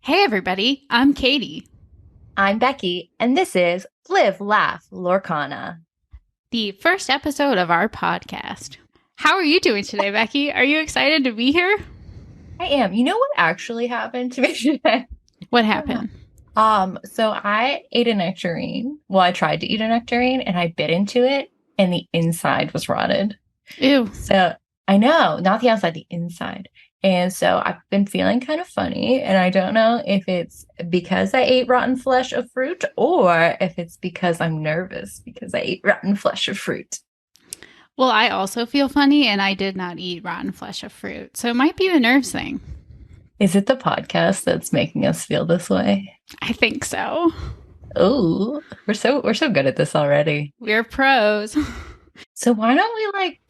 Hey everybody, I'm Katie, I'm Becky, and this is Live, Laugh, Lorcana. the first episode of our podcast. How are you doing today, Becky? Are you excited to be here? I am. You know what actually happened to me today? What happened? So I ate a nectarine. Well, I tried to eat a nectarine and I bit into it and the inside was rotted. Ew. So I know, not the outside, the inside. And so I've been feeling kind of funny, and I don't know if it's because I ate rotten flesh of fruit or if it's because I'm nervous because I ate rotten flesh of fruit. Well, I also feel funny and I did not eat rotten flesh of fruit, so it might be the nerves thing. Is it the podcast that's making us feel this way? I think so. Oh, we're so good at this already. We're pros. So why don't we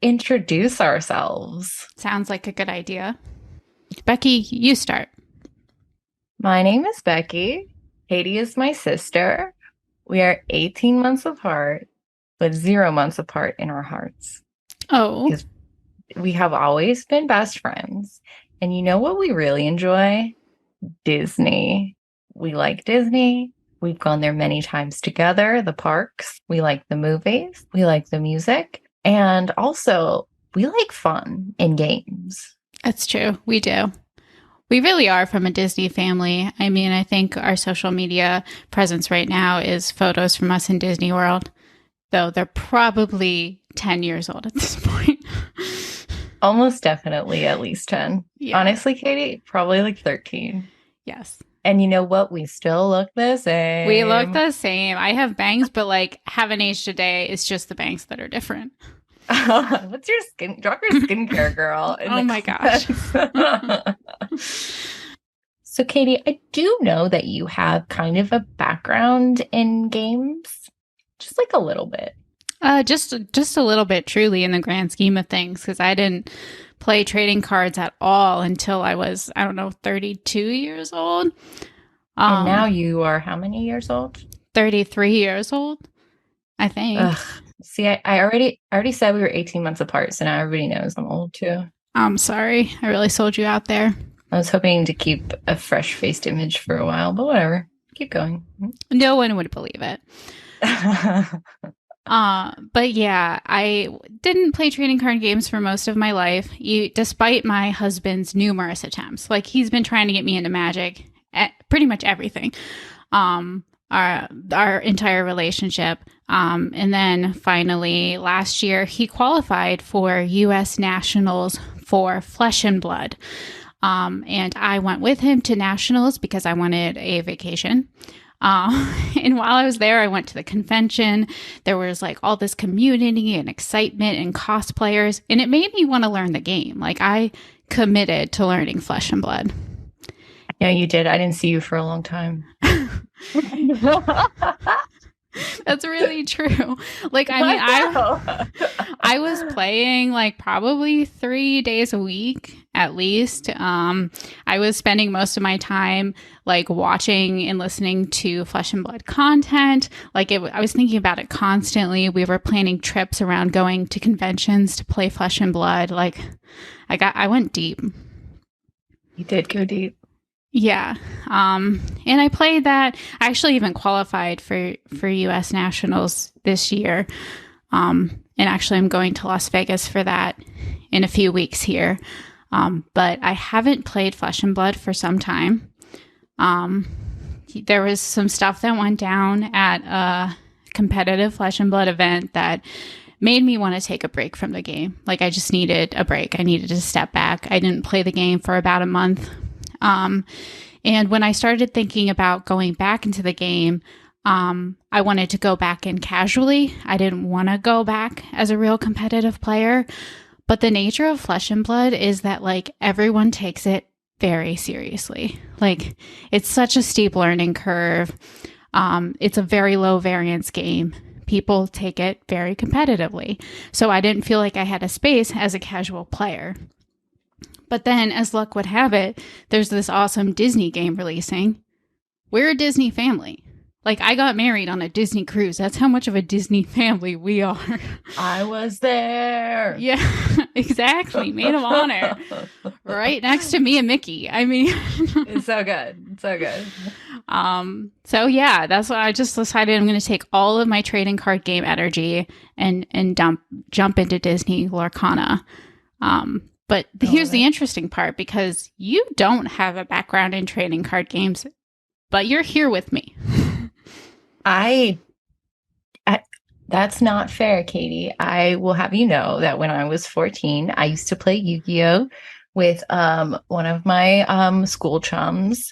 introduce ourselves? Sounds like a good idea. Becky, you start. My name is Becky. Katie is my sister. We are 18 months apart, but 0 months apart in our hearts. Oh, Because we have always been best friends. And you know what we really enjoy? Disney. We like Disney. We've gone there many times together, the parks. We like the movies. We like the music. And also, we like fun and games. that's true. We do. We really are from a Disney family. I mean, I think our social media presence right now is photos from us in Disney World, though they're probably 10 years old at this point. Almost definitely at least 10. Yeah. Honestly, Katie, probably like 13. Yes. And you know what? We still look the same. We look the same. I have bangs, but haven't aged a day. It's just the bangs that are different. What's your skin? Drop your skincare, girl. Oh my gosh. So, Katie, I do know that you have kind of a background in games, just like a little bit. Just a little bit, truly, in the grand scheme of things, because I didn't play trading cards at all until I was, 32 years old. And now you are how many years old? 33 years old, I think. Ugh. See, I already said we were 18 months apart, so now everybody knows I'm old too. I'm sorry. I really sold you out there. I was hoping to keep a fresh-faced image for a while, but whatever. Keep going. No one would believe it. But yeah, I didn't play trading card games for most of my life, despite my husband's numerous attempts. Like, he's been trying to get me into Magic at pretty much everything. Our entire relationship. And then finally last year, he qualified for U.S. Nationals for Flesh and Blood. And I went with him to Nationals because I wanted a vacation. And while I was there, I went to the convention. There was all this community and excitement and cosplayers, and it made me want to learn the game. I committed to learning Flesh and Blood. Yeah, you did. I didn't see you for a long time. That's really true. I was playing probably 3 days a week at least. I was spending most of my time watching and listening to Flesh and Blood content. I was thinking about it constantly. We were planning trips around going to conventions to play Flesh and Blood. I went deep. You did go deep. Yeah. And I played that. I actually even qualified for US Nationals this year. And actually I'm going to Las Vegas for that in a few weeks here. But I haven't played Flesh and Blood for some time. There was some stuff that went down at a competitive Flesh and Blood event that made me want to take a break from the game. I just needed a break. I needed to step back. I didn't play the game for about a month. And when I started thinking about going back into the game, I wanted to go back in casually. I didn't want to go back as a real competitive player. But the nature of Flesh and Blood is that everyone takes it very seriously. It's such a steep learning curve. It's a very low variance game. People take it very competitively. So I didn't feel like I had a space as a casual player. But then, as luck would have it, there's this awesome Disney game releasing. We're a Disney family. Like, I got married on a Disney cruise. That's how much of a Disney family we are. I was there. Yeah, exactly. Maid of honor. Right next to me and Mickey. I mean, It's so good. It's so good. So yeah, that's why I just decided I'm going to take all of my trading card game energy and jump into Disney Lorcana. But here's the interesting part, because you don't have a background in trading card games, but you're here with me. I that's not fair, Katie. I will have you know that when I was 14, I used to play Yu-Gi-Oh with one of my school chums,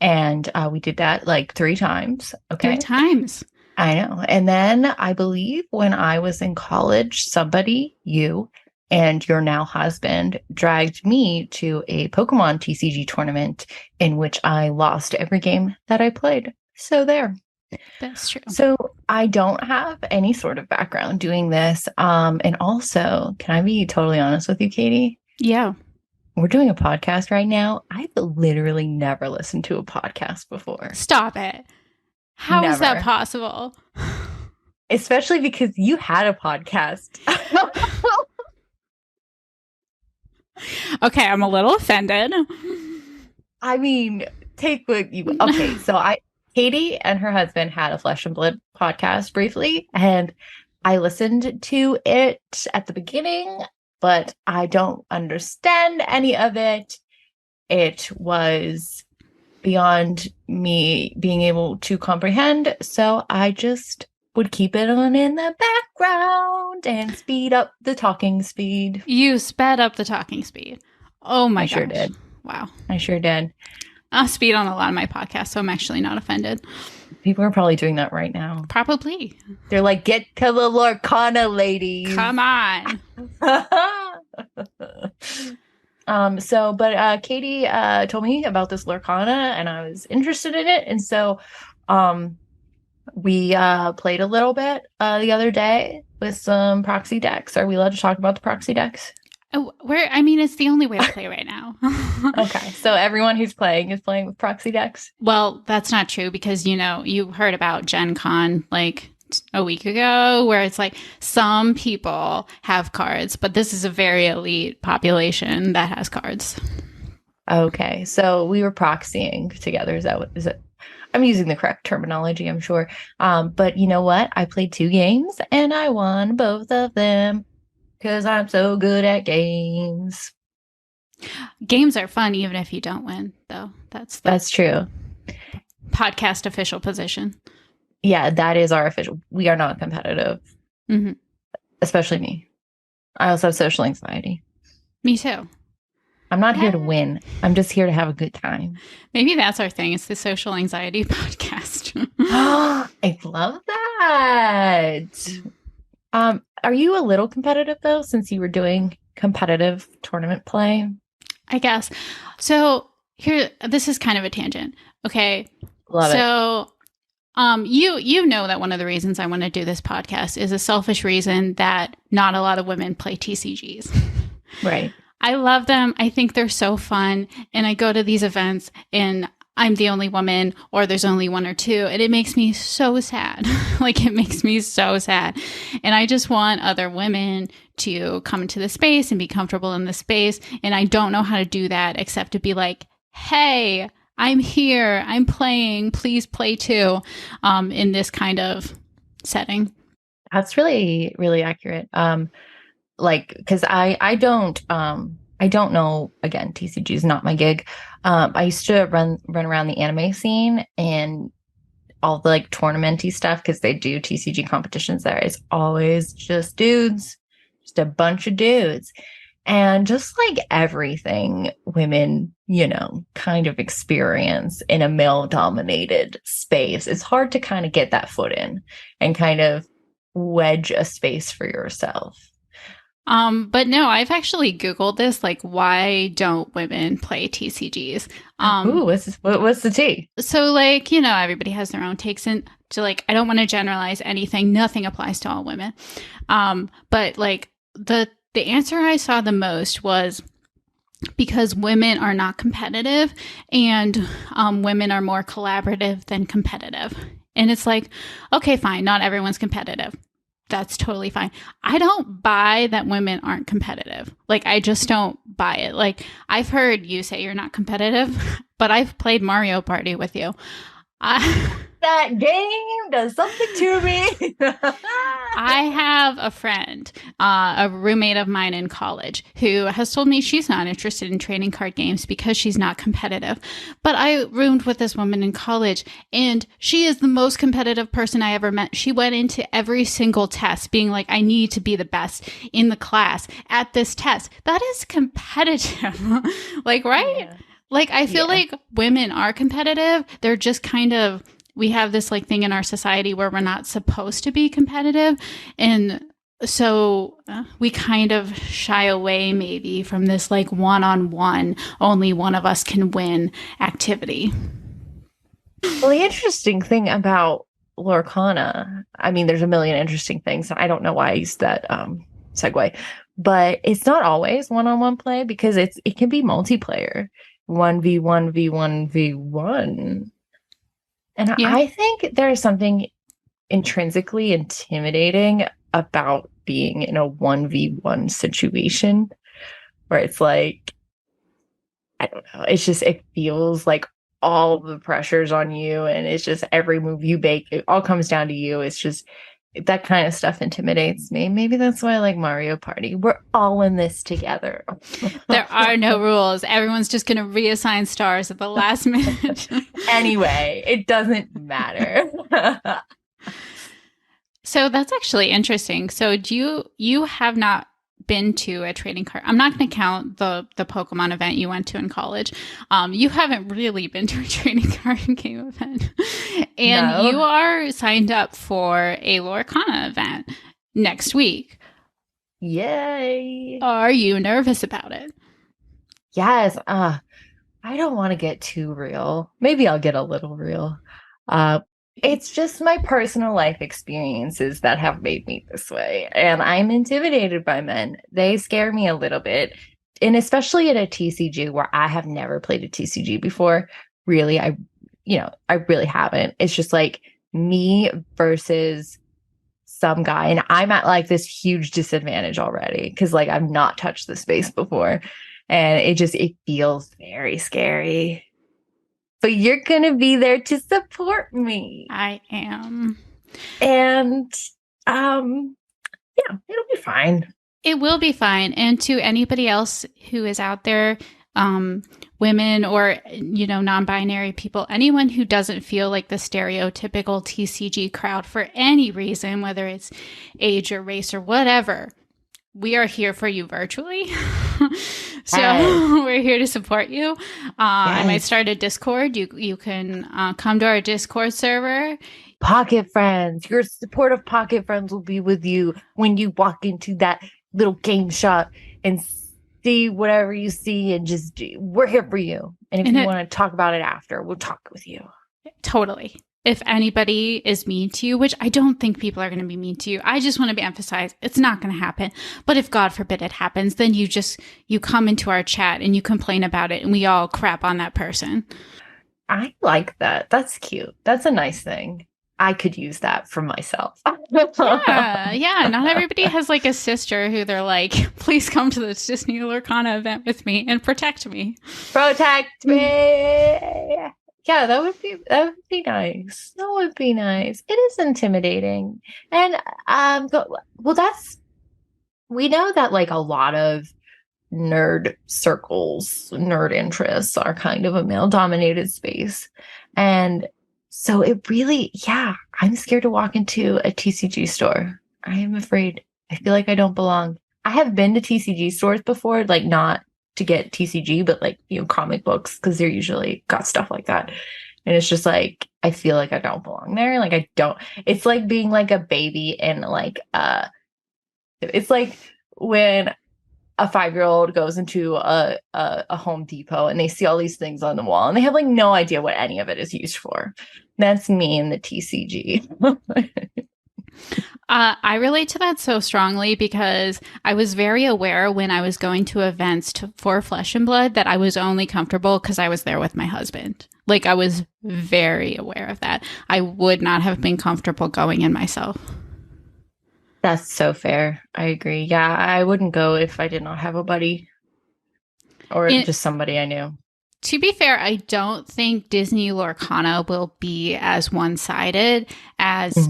and we did that like 3 times. Okay. 3 times. I know. And then I believe when I was in college, somebody, you and your now husband, dragged me to a Pokemon TCG tournament in which I lost every game that I played. So there. That's true. So I don't have any sort of background doing this. And also, can I be totally honest with you, Katie? Yeah. We're doing a podcast right now. I've literally never listened to a podcast before. Stop it. How is that Never. possible? Especially because you had a podcast. Okay, I'm a little offended. I mean, take what you... Okay, so Katie and her husband had a Flesh and Blood podcast briefly, and I listened to it at the beginning, but I don't understand any of it. It was beyond me being able to comprehend, so I just would keep it on in the background and speed up the talking speed. You sped up the talking speed. Oh my gosh. I sure did. Wow. I sure did. I'll speed on a lot of my podcasts, so I'm actually not offended. People are probably doing that right now. Probably. They're like, get to the Lorcana, ladies. Come on. But Katie told me about this Lorcana, and I was interested in it, and so we played a little bit the other day with some proxy decks. Are we allowed to talk about the proxy decks? Oh, it's the only way to play right now. Okay, so everyone who's playing is playing with proxy decks? Well, that's not true, because, you heard about Gen Con like a week ago, where it's like some people have cards, but this is a very elite population that has cards. Okay, so we were proxying together. Is it? I'm using the correct terminology, I'm sure. But you know what? I played 2 games and I won both of them because I'm so good at games. Games are fun even if you don't win, though. That's true. Podcast official position. Yeah, that is our official. We are not competitive. Mm-hmm. Especially me. I also have social anxiety. Me too. I'm not here to win. I'm just here to have a good time. Maybe that's our thing. It's the social anxiety podcast. I love that. Are you a little competitive, though, since you were doing competitive tournament play? I guess. So this is kind of a tangent. Okay. Love it. So you know that one of the reasons I want to do this podcast is a selfish reason that not a lot of women play TCGs. Right. I love them. I think they're so fun. And I go to these events and I'm the only woman, or there's only 1 or 2. And it makes me so sad. It makes me so sad. And I just want other women to come into the space and be comfortable in the space. And I don't know how to do that except to be like, hey, I'm here. I'm playing. Please play too, in this kind of setting. That's really, really accurate. Because I don't know, again, TCG is not my gig. I used to run around the anime scene and all the tournamenty stuff, because they do TCG competitions there. It's always just dudes, just a bunch of dudes. And just like everything women, kind of experience in a male dominated space, it's hard to kind of get that foot in and kind of wedge a space for yourself. But no, I've actually Googled this, why don't women play TCGs? What's the tea? So everybody has their own takes into I don't want to generalize anything. Nothing applies to all women. But the answer I saw the most was because women are not competitive and women are more collaborative than competitive. And it's like, okay, fine, not everyone's competitive. That's totally fine. I don't buy that women aren't competitive. Like, I just don't buy it. Like, I've heard you say you're not competitive, but I've played Mario Party with you. That game does something to me. I have a friend, a roommate of mine in college, who has told me she's not interested in trading card games because she's not competitive. But I roomed with this woman in college, and she is the most competitive person I ever met. She went into every single test being like, I need to be the best in the class at this test. That is competitive. Like, right? Yeah. Like, I feel like women are competitive. They're just kind of, we have this like thing in our society where we're not supposed to be competitive. And so we kind of shy away maybe from this like one-on-one, only one of us can win activity. Well, the interesting thing about Lorcana, I mean, there's a million interesting things. I don't know why I used that segue, but it's not always one-on-one play because it can be multiplayer, 1v1v1v1. And Yeah. I think there is something intrinsically intimidating about being in a 1v1 situation where it's like, I don't know, it's just, it feels like all the pressure's on you and it's just every move you make, it all comes down to you. It's just that kind of stuff intimidates me. Maybe that's why I like Mario Party. We're all in this together. There are no rules. Everyone's just going to reassign stars at the last minute. Anyway, it doesn't matter. So that's actually interesting. So you have not been to a trading card? I'm not going to count the Pokemon event you went to in college. You haven't really been to a trading card game event, and No. you are signed up for a Lorcana event next week. Yay! Are you nervous about it? Yes. I don't want to get too real. Maybe I'll get a little real. It's just my personal life experiences that have made me this way. And I'm intimidated by men. They scare me a little bit. And especially at a TCG where I have never played a TCG before. Really, I really haven't. It's just like me versus some guy. And I'm at like this huge disadvantage already because like I've not touched the space before. And it feels very scary. But you're going to be there to support me. I am. And it'll be fine. It will be fine. And to anybody else who is out there, women or, non-binary people, anyone who doesn't feel like the stereotypical TCG crowd for any reason, whether it's age or race or whatever, we are here for you virtually. So we're here to support you. I might start a Discord. You can come to our Discord server. Pocket friends. Your supportive pocket friends will be with you when you walk into that little game shop and see whatever you see, and just we're here for you. And if you want to talk about it after, we'll talk with you. Totally. If anybody is mean to you, which I don't think people are going to be mean to you, I just want to be emphasized, it's not going to happen. But if God forbid it happens, then you come into our chat and you complain about it and we all crap on that person. I like that. That's cute. That's a nice thing. I could use that for myself. Yeah. Not everybody has like a sister who they're like, please come to this Disney Lorcana event with me and protect me. Protect me. Yeah, that would be nice. That would be nice. It is intimidating. And we know that like a lot of nerd circles, nerd interests are kind of a male dominated space. And so it really, I'm scared to walk into a TCG store. I am afraid. I feel like I don't belong. I have been to TCG stores before, like not to get TCG, but like, comic books, because they're usually got stuff like that. And it's just like, I feel like I don't belong there. Like I don't, it's like being like a baby and like, it's like when a 5-year-old goes into a Home Depot and they see all these things on the wall and they have like no idea what any of it is used for. That's me in the TCG. I relate to that so strongly because I was very aware when I was going to events for Flesh and Blood that I was only comfortable because I was there with my husband. Like, I was very aware of that. I would not have been comfortable going in myself. That's so fair. I agree. Yeah, I wouldn't go if I did not have a buddy or just somebody I knew. To be fair, I don't think Disney Lorcana will be as one-sided as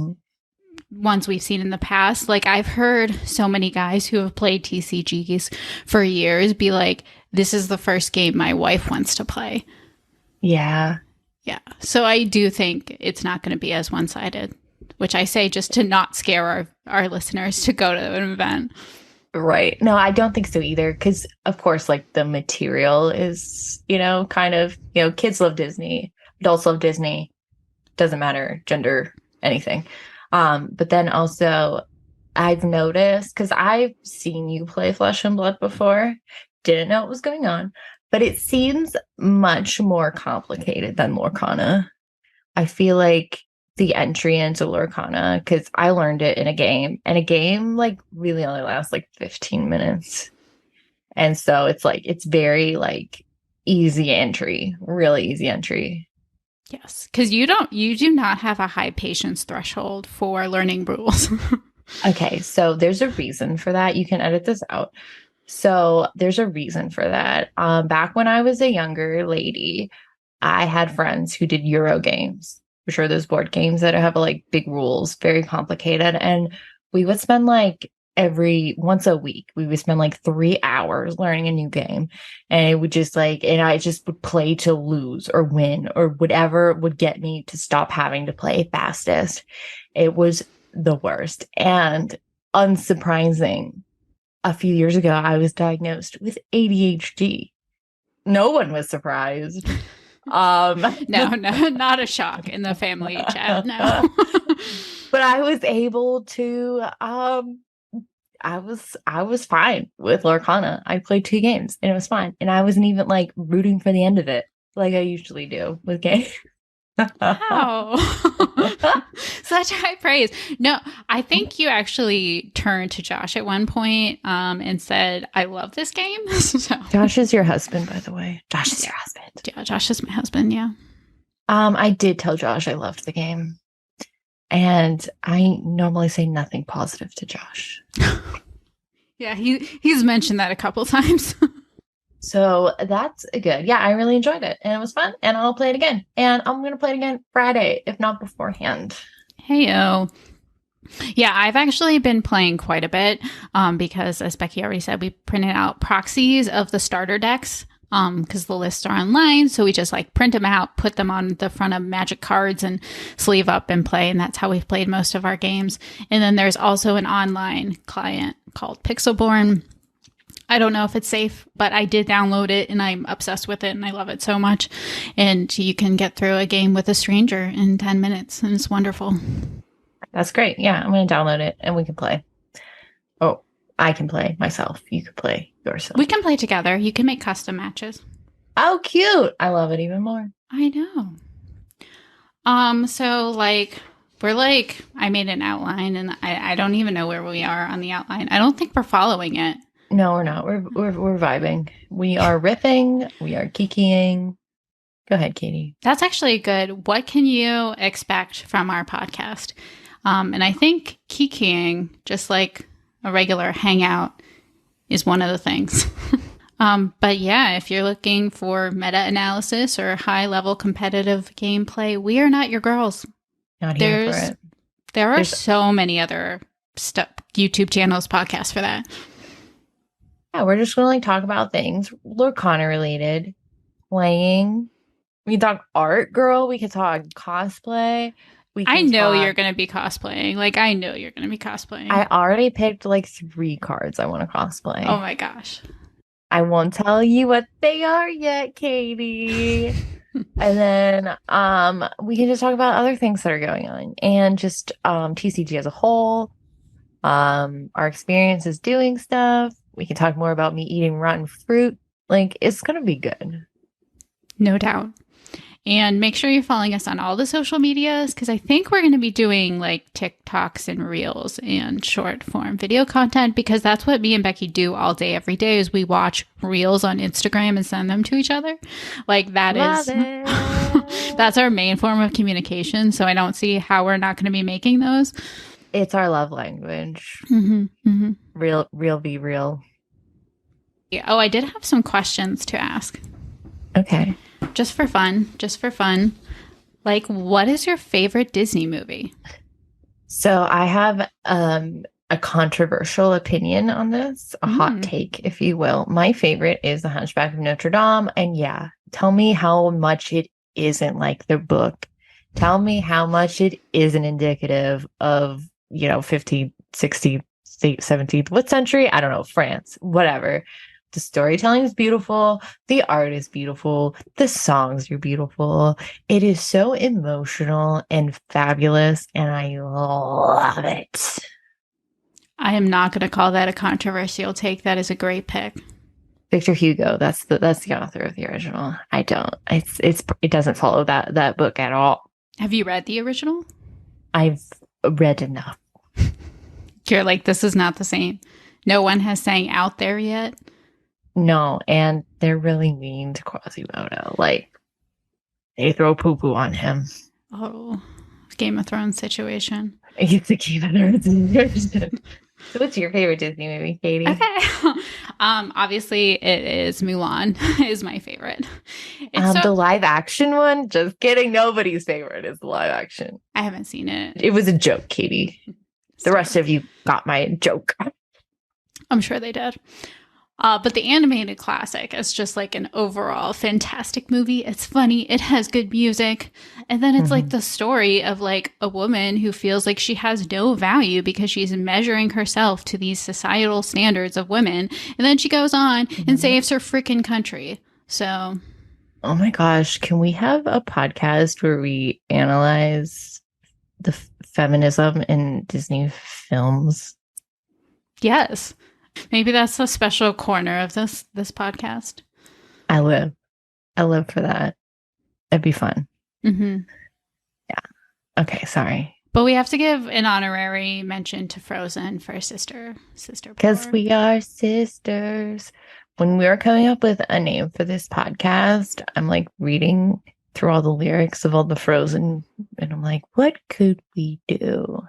ones we've seen in the past. Like, I've heard so many guys who have played TCGs for years be like, this is the first game my wife wants to play. Yeah. Yeah. So I do think it's not going to be as one-sided, which I say just to not scare our listeners to go to an event. Right. No, I don't think so either. Because, of course, like the material is, kind of, kids love Disney, adults love Disney. Doesn't matter, gender, anything. But then also, I've noticed, because I've seen you play Flesh and Blood before, didn't know what was going on, but it seems much more complicated than Lorcana. I feel like the entry into Lorcana, because I learned it in a game, and a game like really only lasts like 15 minutes. And so it's very like easy entry, really easy entry. Yes, because you do not have a high patience threshold for learning rules. Okay, so there's a reason for that. You can edit this out. So there's a reason for that. Back when I was a younger lady, I had friends who did Euro games, which are those board games that have like big rules, very complicated. And we would spend like once a week, we would spend like 3 hours learning a new game. And it would just and I just would play to lose or win or whatever would get me to stop having to play fastest. It was the worst. And unsurprising, a few years ago, I was diagnosed with ADHD. No one was surprised. No, not a shock in the family chat. No. But I was able to I was fine with Lorcana. I played 2 games and it was fine. And I wasn't even like rooting for the end of it like I usually do with games. Wow. Such high praise. No, I think you actually turned to Josh at one point and said, I love this game. So. Josh is your husband, by the way. Josh is your husband. Yeah, Josh is my husband, yeah. I did tell Josh I loved the game. And I normally say nothing positive to Josh. Yeah, he's mentioned that a couple times. So that's good. Yeah, I really enjoyed it. And it was fun. And I'll play it again. And I'm going to play it again Friday, if not beforehand. Hey-o. Yeah, I've actually been playing quite a bit because, as Becky already said, we printed out proxies of the starter decks because the lists are online. So we just print them out, put them on the front of Magic cards and sleeve up and play. And that's how we've played most of our games. And then there's also an online client called Pixelborn. I don't know if it's safe, but I did download it and I'm obsessed with it and I love it so much. And you can get through a game with a stranger in 10 minutes and it's wonderful. That's great. Yeah, I'm going to download it and we can play. Oh, I can play myself. You could play yourself. We can play together. You can make custom matches. Oh, cute. I love it even more. I know. So we're I made an outline and I don't even know where we are on the outline. I don't think we're following it. No, we're not. We're vibing. We are riffing. We are kikiing. Go ahead, Katie. That's actually good. What can you expect from our podcast? And I think kikiing, just like a regular hangout, is one of the things. But yeah, if you're looking for meta-analysis or high-level competitive gameplay, we are not your girls. Not here for it. There's so many other YouTube channels, podcasts for that. Yeah, we're just going to talk about things Lorcana related, playing. We can talk art, girl. We could talk cosplay. I know you're going to be cosplaying. I know you're going to be cosplaying. I already picked 3 cards I want to cosplay. Oh my gosh. I won't tell you what they are yet, Katie. And then we can just talk about other things that are going on and just TCG as a whole, our experiences doing stuff. We can talk more about me eating rotten fruit. It's going to be good. No doubt. And make sure you're following us on all the social medias because I think we're going to be doing like TikToks and Reels and short form video content because that's what me and Becky do all day, every day is we watch Reels on Instagram and send them to each other. Like that Love is, that's our main form of communication. So I don't see how we're not going to be making those. It's our love language. Real be real. Yeah. Oh, I did have some questions to ask. Okay. Just for fun. Like, what is your favorite Disney movie? So I have a controversial opinion on this, a hot take, if you will. My favorite is The Hunchback of Notre Dame. And yeah, tell me how much it isn't like the book. Tell me how much it isn't indicative of, 15th, 16th, 17th, what century? I don't know, France, whatever. The storytelling is beautiful. The art is beautiful. The songs are beautiful. It is so emotional and fabulous, and I love it. I am not going to call that a controversial take. That is a great pick. Victor Hugo, that's the author of the original. I don't. It doesn't follow that book at all. Have you read the original? I've read enough. You're like, this is not the same. No one has sang Out There yet. No, and they're really mean to Quasimodo. Like, they throw poo-poo on him. Oh, Game of Thrones situation. It's a Game of Thrones situation. So what's your favorite Disney movie, Katie? Okay. Obviously, it is Mulan is my favorite. The live action one? Just kidding. Nobody's favorite is the live action. I haven't seen it. It was a joke, Katie. The rest of you got my joke. I'm sure they did. But the animated classic is just like an overall fantastic movie. It's funny. It has good music. And then it's like the story of like a woman who feels like she has no value because she's measuring herself to these societal standards of women. And then she goes on and saves her freaking country. So. Oh my gosh. Can we have a podcast where we analyze the feminism in Disney films? Yes. Maybe that's a special corner of this podcast. I live for that. It'd be fun. Yeah. Okay, sorry. But we have to give an honorary mention to Frozen for sister. Because we are sisters. When we were coming up with a name for this podcast, I'm like reading through all the lyrics of all the Frozen, and I'm like, what could we do?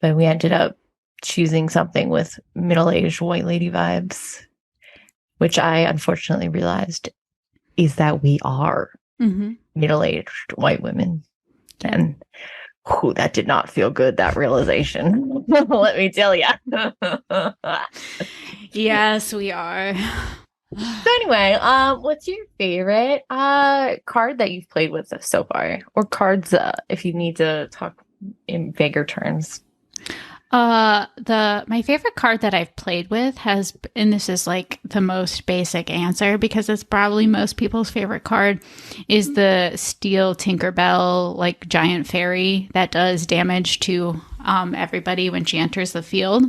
But we ended up choosing something with middle-aged white lady vibes, which I unfortunately realized is that we are middle-aged white women. And that did not feel good, that realization. Let me tell you. Yes, we are. So anyway, what's your favorite card that you've played with so far? Or cards, if you need to talk in bigger terms. My favorite card that I've played with has, and this is like the most basic answer because it's probably most people's favorite card, is the Steel Tinkerbell, like giant fairy that does damage to everybody when she enters the field.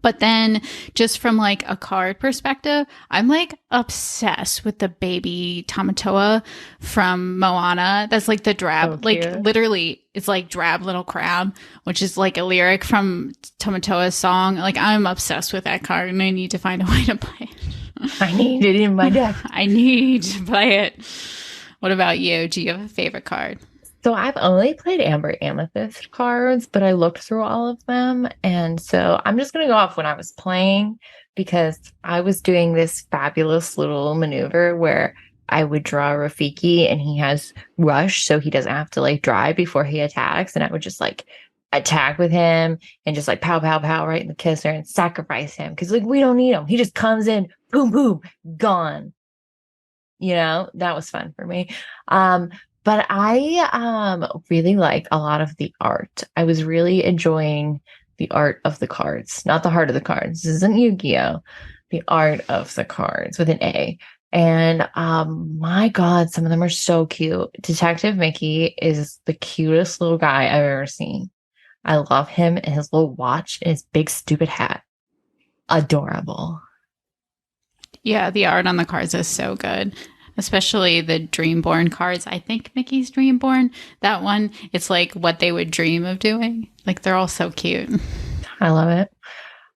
But then just from like a card perspective, I'm like obsessed with the baby Tamatoa from Moana. That's like the drab, like literally it's like drab little crab, which is like a lyric from Tamatoa's song. Like I'm obsessed with that card and I need to find a way to play it. I need it in my deck. I need to play it. What about you? Do you have a favorite card? So I've only played Amber Amethyst cards, but I looked through all of them. And so I'm just going to go off when I was playing because I was doing this fabulous little maneuver where I would draw Rafiki and he has rush, so he doesn't have to like drive before he attacks. And I would just like attack with him and just like pow, pow, pow right in the kisser and sacrifice him because like we don't need him. He just comes in, boom, boom, gone. That was fun for me. But I really like a lot of the art. I was really enjoying the art of the cards, not the heart of the cards. This isn't Yu-Gi-Oh! The art of the cards with an A. And my God, some of them are so cute. Detective Mickey is the cutest little guy I've ever seen. I love him and his little watch and his big stupid hat. Adorable. Yeah, the art on the cards is so good. Especially the Dreamborn cards. I think Mickey's Dreamborn, that one, it's like what they would dream of doing. Like they're all so cute. I love it.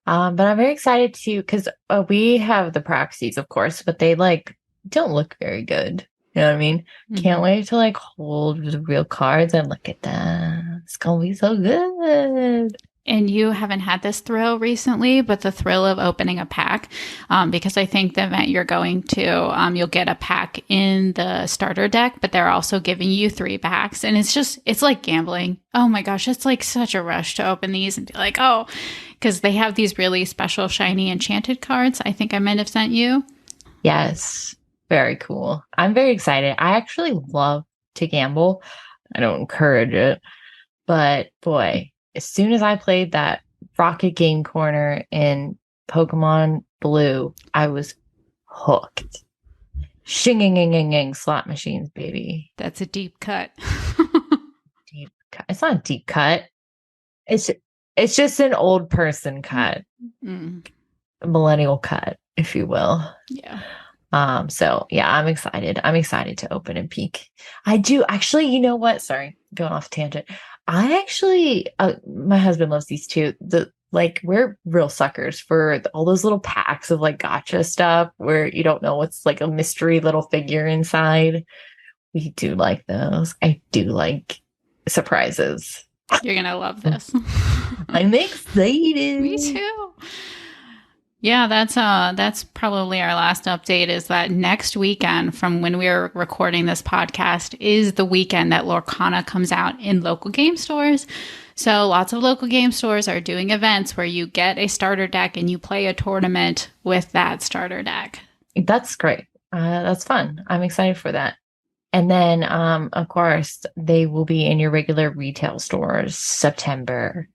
But I'm very excited too because we have the proxies, of course, but they like don't look very good. You know what I mean? Can't wait to like hold the real cards and look at them. It's gonna be so good. And you haven't had this thrill recently, but the thrill of opening a pack, because I think the event you're going to, you'll get a pack in the starter deck, but they're also giving you 3 packs. And it's like gambling. Oh my gosh, it's like such a rush to open these and be like, oh, because they have these really special shiny enchanted cards. I think I might have sent you. Yes, very cool. I'm very excited. I actually love to gamble. I don't encourage it, but boy, as soon as I played that Rocket Game Corner in Pokemon Blue, I was hooked. Shing-ing-ing-ing-ing slot machines, baby. That's a deep cut. Deep cut. It's not a deep cut. It's just an old person cut. A millennial cut, if you will. Yeah. So yeah, I'm excited. I'm excited to open and peek. I do actually, you know what? Sorry, going off tangent. I actually, my husband loves these too. We're real suckers for all those little packs of like gotcha stuff where you don't know what's like a mystery little figure inside. We do like those. I do like surprises. You're going to love this. I'm excited. Me too. Yeah, that's probably our last update is that next weekend from when we're recording this podcast is the weekend that Lorcana comes out in local game stores. So lots of local game stores are doing events where you get a starter deck and you play a tournament with that starter deck. That's great. That's fun. I'm excited for that. And then, of course, they will be in your regular retail stores September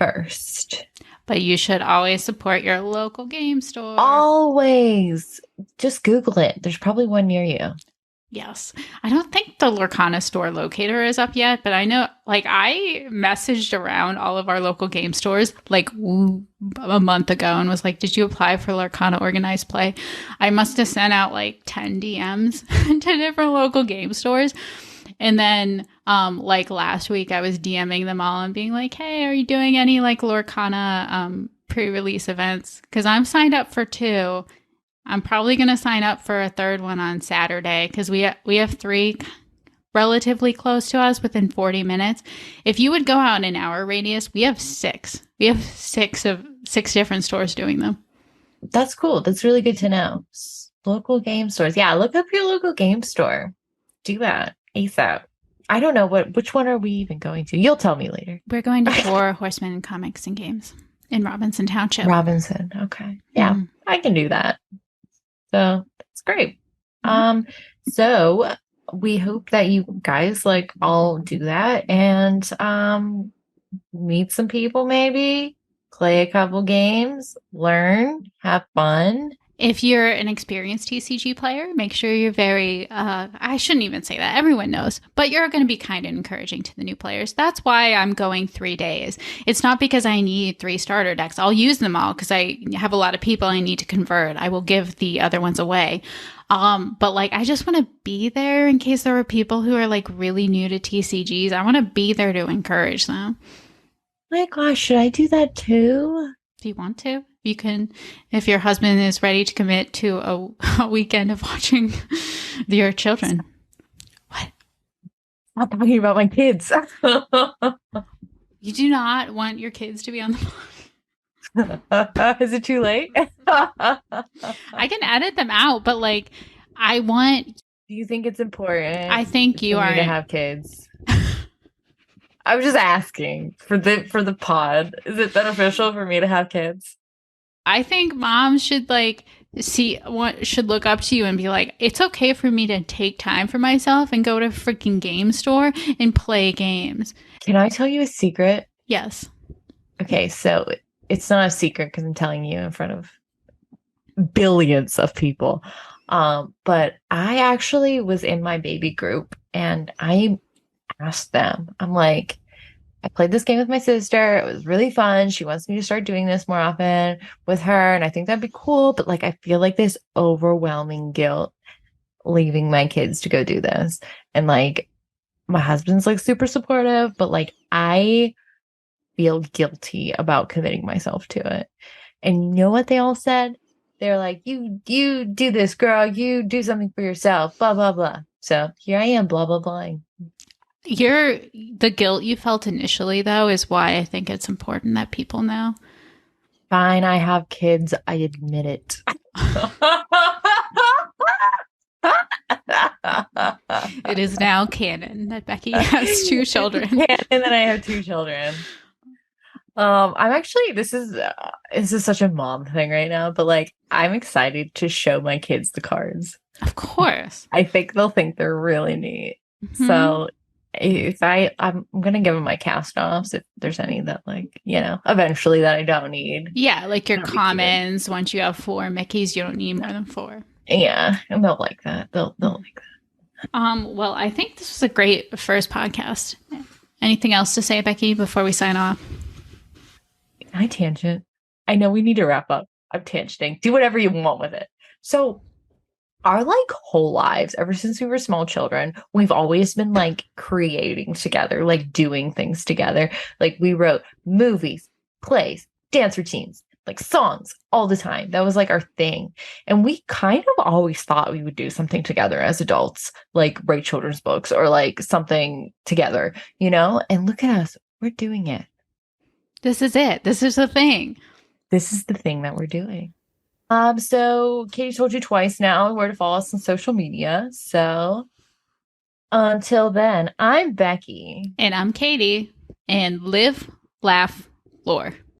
1st. But you should always support your local game store. Always. Just Google it. There's probably one near you. Yes. I don't think the Lorcana store locator is up yet, but I know, like, I messaged around all of our local game stores like a month ago and was like, did you apply for Lorcana Organized Play? I must have sent out like 10 DMs to different local game stores. And then, like last week, I was DMing them all and being like, hey, are you doing any like Lorcana pre-release events? Because I'm signed up for 2. I'm probably going to sign up for a 3rd one on Saturday because we have 3 relatively close to us within 40 minutes. If you would go out in an hour radius, we have 6. We have 6 different stores doing them. That's cool. That's really good to know. Local game stores. Yeah, look up your local game store. Do that ASAP. I don't know which one are we even going to? You'll tell me later. We're going to 4 Horsemen Comics and Games in Robinson Township. Robinson. Okay. Yeah, I can do that. So that's great. So we hope that you guys like all do that and meet some people, maybe play a couple games, learn, have fun. If you're an experienced TCG player, make sure you're very, I shouldn't even say that, everyone knows, but you're going to be kind and encouraging to the new players. That's why I'm going 3 days. It's not because I need 3 starter decks. I'll use them all because I have a lot of people I need to convert. I will give the other ones away. But like, I just want to be there in case there are people who are like really new to TCGs. I want to be there to encourage them. My gosh, should I do that too? Do you want to? You can, if your husband is ready to commit to a weekend of watching your children. What? I'm talking about my kids. You do not want your kids to be on the Is it too late? I can edit them out, but like, I want. Do you think it's important? I think you are to have kids. I was just asking for the pod. Is it beneficial for me to have kids? I think moms should like should look up to you and be like, it's okay for me to take time for myself and go to a freaking game store and play games. Can I tell you a secret? Yes. Okay, so it's not a secret because I'm telling you in front of billions of people. But I actually was in my baby group and I asked them, I'm like, I played this game with my sister. It was really fun. She wants me to start doing this more often with her. And I think that'd be cool. But like, I feel like this overwhelming guilt leaving my kids to go do this. And like my husband's like super supportive, but like I feel guilty about committing myself to it. And you know what they all said? They're like, you do this, girl. You do something for yourself. Blah blah blah. So here I am, blah blah blah. The guilt you felt initially, though, is why I think it's important that people know. Fine, I have kids. I admit it. It is now canon that Becky has 2 children. And then I have 2 children. I'm actually this is such a mom thing right now, but like I'm excited to show my kids the cards. Of course. I think they'll think they're really neat. Mm-hmm. So if I'm gonna give them my cast offs if there's any that like, eventually that I don't need. Yeah, like your commons. Once you have 4 Mickeys, you don't need more than 4. Yeah, and they'll like that. They'll like that. Well, I think this was a great first podcast. Anything else to say, Becky, before we sign off? Can I tangent? I know we need to wrap up. I'm tangenting. Do whatever you want with it. So our like whole lives, ever since we were small children, we've always been like creating together, like doing things together. Like we wrote movies, plays, dance routines, like songs all the time. That was like our thing. And we kind of always thought we would do something together as adults, like write children's books or like something together, And look at us. We're doing it. This is it. This is the thing. This is the thing that we're doing. So Katie told you twice now where to follow us on social media. So until then, I'm Becky. And I'm Katie. And live, laugh, lore.